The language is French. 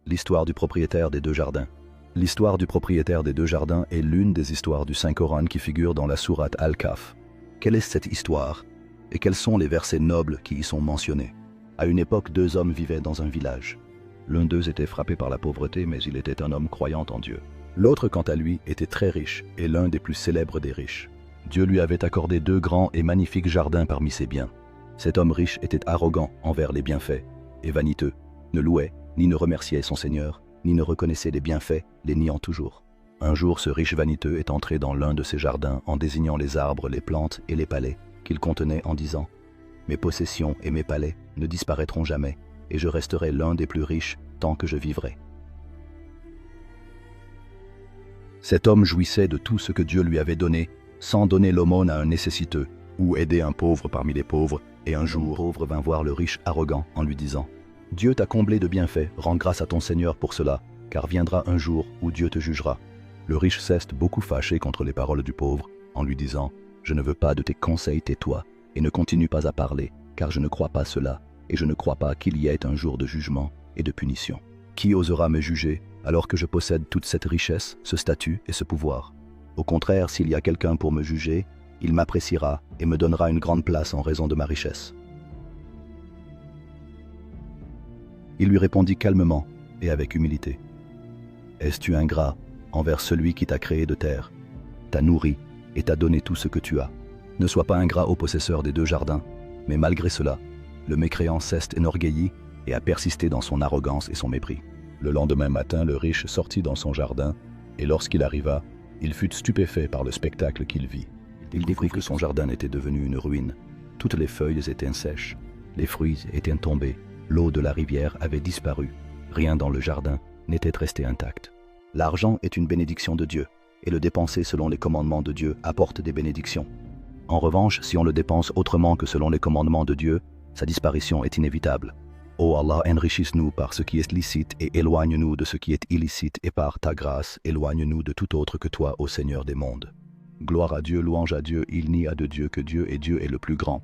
L'histoire du propriétaire des deux jardins. L'histoire du propriétaire des deux jardins est l'une des histoires du Saint-Coran qui figure dans la sourate Al-Kahf. Quelle est cette histoire et quels sont les versets nobles qui y sont mentionnés? À une époque, deux hommes vivaient dans un village. L'un d'eux était frappé par la pauvreté, mais il était un homme croyant en Dieu. L'autre, quant à lui, était très riche et l'un des plus célèbres des riches. Dieu lui avait accordé deux grands et magnifiques jardins parmi ses biens. Cet homme riche était arrogant envers les bienfaits et vaniteux, ne louait ni ne remerciait son Seigneur, ni ne reconnaissait les bienfaits, les niant toujours. Un jour, ce riche vaniteux est entré dans l'un de ses jardins en désignant les arbres, les plantes et les palais qu'il contenait en disant « Mes possessions et mes palais ne disparaîtront jamais, et je resterai l'un des plus riches tant que je vivrai. » Cet homme jouissait de tout ce que Dieu lui avait donné, sans donner l'aumône à un nécessiteux, ou aider un pauvre parmi les pauvres, et un jour, le pauvre vint voir le riche arrogant en lui disant « Dieu t'a comblé de bienfaits, rends grâce à ton Seigneur pour cela, car viendra un jour où Dieu te jugera. » Le riche cesse beaucoup fâché contre les paroles du pauvre, en lui disant « Je ne veux pas de tes conseils, tais-toi, et ne continue pas à parler, car je ne crois pas cela, et je ne crois pas qu'il y ait un jour de jugement et de punition. Qui osera me juger, alors que je possède toute cette richesse, ce statut et ce pouvoir? Au contraire, s'il y a quelqu'un pour me juger, il m'appréciera et me donnera une grande place en raison de ma richesse. » Il lui répondit calmement et avec humilité. « Es-tu ingrat envers celui qui t'a créé de terre, t'a nourri et t'a donné tout ce que tu as? Ne sois pas ingrat au possesseur des deux jardins, mais malgré cela, le mécréant s'est enorgueilli et a persisté dans son arrogance et son mépris. » Le lendemain matin, le riche sortit dans son jardin, et lorsqu'il arriva, il fut stupéfait par le spectacle qu'il vit. Il découvrit que son jardin était devenu une ruine. Toutes les feuilles étaient sèches, les fruits étaient tombés, l'eau de la rivière avait disparu, rien dans le jardin n'était resté intact. L'argent est une bénédiction de Dieu, et le dépenser selon les commandements de Dieu apporte des bénédictions. En revanche, si on le dépense autrement que selon les commandements de Dieu, sa disparition est inévitable. Ô Allah, enrichisse-nous par ce qui est licite et éloigne-nous de ce qui est illicite, et par ta grâce, éloigne-nous de tout autre que toi, ô Seigneur des mondes. Gloire à Dieu, louange à Dieu, il n'y a de Dieu que Dieu, et Dieu est le plus grand.